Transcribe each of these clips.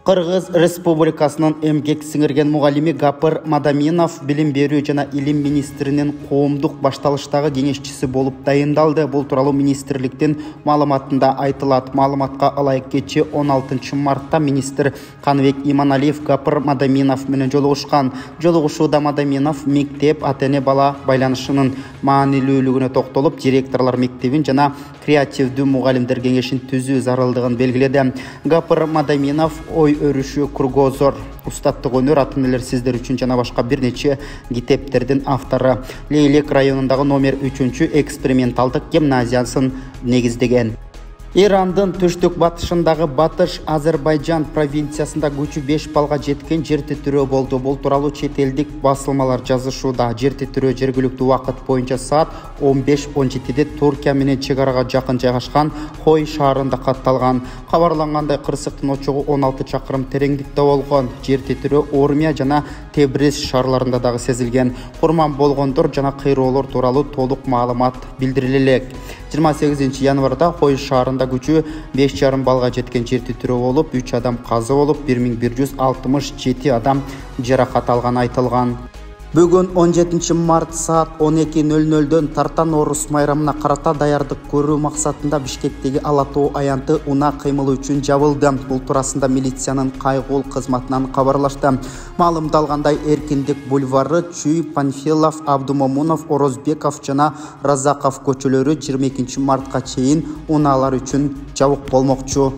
Кыргыз Республикасынын эмгек сиңирген мугалими Гапыр Мадаминов билим берүү жана илим министринин коомдук башталыштагы кеңешчиси болуп дайындалды. Бул тууралуу министрликтин маалыматында айтылат. Маалыматка ылайык кечээ 16 мартта министр Каныбек Иманалиев Гапыр Мадаминов менен жолугушкан. Жолугушууда Мадаминов мектеп ата-эне бала байланышынын маанилүүлүгүнө токтолуп, директорлор мектебин жана креативдүү мугалимдер кеңешин түзүү зарылдыгын белгиледи. Гапыр Мадаминов ой өрүшү, кругозор, устаттык өнөр, ата-энелер сиздер үчүн жана башка бир нече китептердин автору. Лейлек районундагы номер 3 эксперименталдык гимназиясын негиздеген. Ирандын түштүк батышындагы Батыш Азербайжан провинциясында күчү 5 балга жеткен жер титирөө болду. Бул тууралуу чет элдик басылмалар жазышууда. Жер титирөө жергиликтүү убакыт боюнча саат 15:17 Туркия менен чек арага жакын жайгашкан Хой шаарында катталган. Кабарлангандай, кырсыктын очогу 16 чакырым тереңдикте болгон. Жер титирөө Ормия жана Тебриз шаарларында дагы сезилген. Курман болгондор жана кыйроолор тууралуу толук маалымат билдириле элек. 28 январда Хой шаарында күчү 5,5 балга жеткен жер титирөө болуп, 3 адам каза болуп, 1167 адам жаракат алган айтылган. Бүгүн 17 март саат 12:00 Тартан Орус майрамына карата даярдык көрүү максатында Бишкектеги Ала Тоо аянты унаа кыймылы үчүн жабылды. Бул туурасында милициянын кайгуул кызматынан кабарлашты. Маалымдалгандай, Эркиндик бульвары, Чүй, Панфилов, Абдумомунов, Орозбеков жана Разаков көчөлөрү 22 мартка чейин унаалар үчүн жабык болмокчу.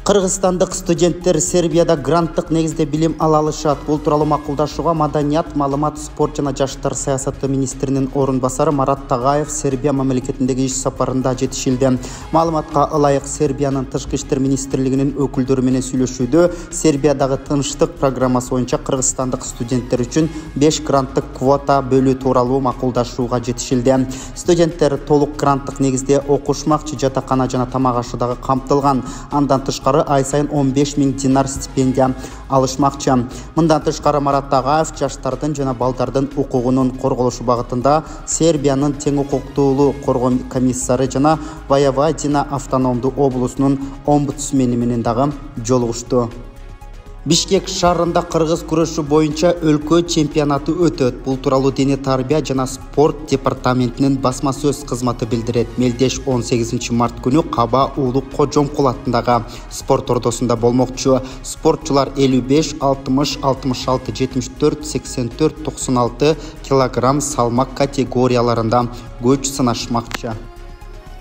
Кыргызстандык студенттер Сербияда гранттык негизде билим ала алышат. Бул тууралуу макулдашууга Маданият, маалымат, спорт жана жаштар саясаты министринин орун басары Марат Тагаев Сербия мамлекетиндеги иш сапарында жетишилди. Маалыматка ылайык, Сербиянын тышкы иштер министрлигинин өкүлдөрү менен сүйлөшүүдө Сербиядагы тынчтык программасы боюнча кыргызстандык студенттер үчүн 5 гранттык квота бөлүү тууралуу макулдашууга жетишилди. Студенттер толук гранттык негизде окушмакчы, жатакана жана тамак ашы дагы камтылган. Андан тышкары ай сайын 15 000 динар стипендия алышмакчы. Мындан тышкары Марат Тагаев жаштардын жана балдардын укугунун корголушу багытында Сербиянын тең укуктуулуу коргоо комиссары жана Воеводина автономдуу облусунун омбудсмени менен дагы жолугушту. Бишкек шаарында кыргыз күрөшү боюнча өлкө чемпионаты өтөт. Бул тууралуу Дене тарбия жана спорт департаментинин басма сөз кызматы билдирет. Мелдеш 18 март күнү Каба Улук Кожомкул атындагы спорт ордосунда болмокчу. Спортчулар 55, 60, 66, 74, 84, 96 килограмм салмак категорияларында көч сынашмакчы.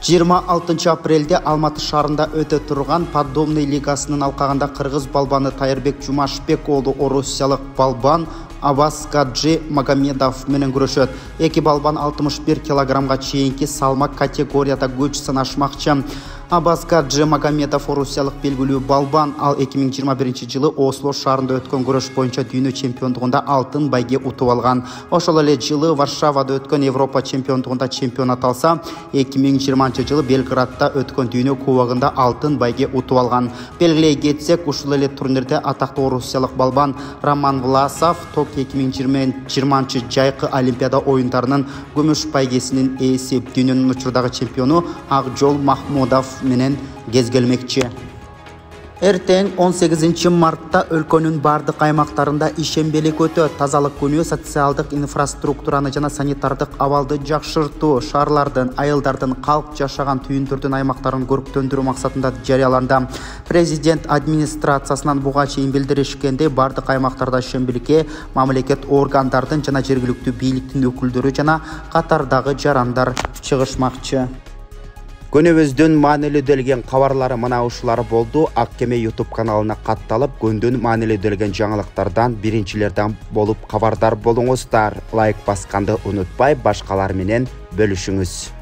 26 апрелде Алматы шаарында өтө турган Поддомный лигасынын алкагында кыргыз балбаны Тайырбек Жумашбек уулу орусиялык балбан Абас Гаджи Магомедов менен күрөшөт. Эки балбан 61 килограммга чейинки салмак категорияда көч сынашмакчы. Абас Гаджи Магомедов орусиялык белгилүү балбан. Ал 2021 жылы Осло шаарында өткөн күрөш боюнча дүйнө чемпиондугунда алтын байге утуп алган. Ошол эле жылы Варшавада өткөн Европа чемпиондугунда чемпионат алса, 2020 жылы Белградта өткөн дүйнө кубогунда алтын байге утуп алган. Белгилей кетсек, ушул эле турнирде атактуу орусиялык балбан Роман Власов Токио 2020 жайкы Олимпиада оюндарынын күмүш байгесинин ээси, дүйнөнүн учурдагы чемпиону Акжол Махмудов менен кезгелмекчи. Эртең 18 мартта өлкөнүн бардык аймактарында ишембелик өтөт. Тазалык күнү социалдык инфраструктураны жана санитардык абалды жакшыртуу, шаарлардын, айылдардын, калк жашаган түйүндөрдүн аймактарын көрктөндүрүү максатында жарыяланды. Президент администрациясынан буга чейин билдиришкендей, бардык аймактарда ишембеликке мамлекет органдардын жана жергиликтүү бийликтин өкүлдөрү жана катардагы жарандар чыгышмакчы. Күнүбүздүн маанилүү кабарлары мына ушулар болду. Ак Кеме YouTube каналына катталып, күндүн маанилүү жаңылыктардан биринчилерден болуп кабардар болуңуздар. Лайк басканды унутпай, башкалар менен бөлүшүңүз.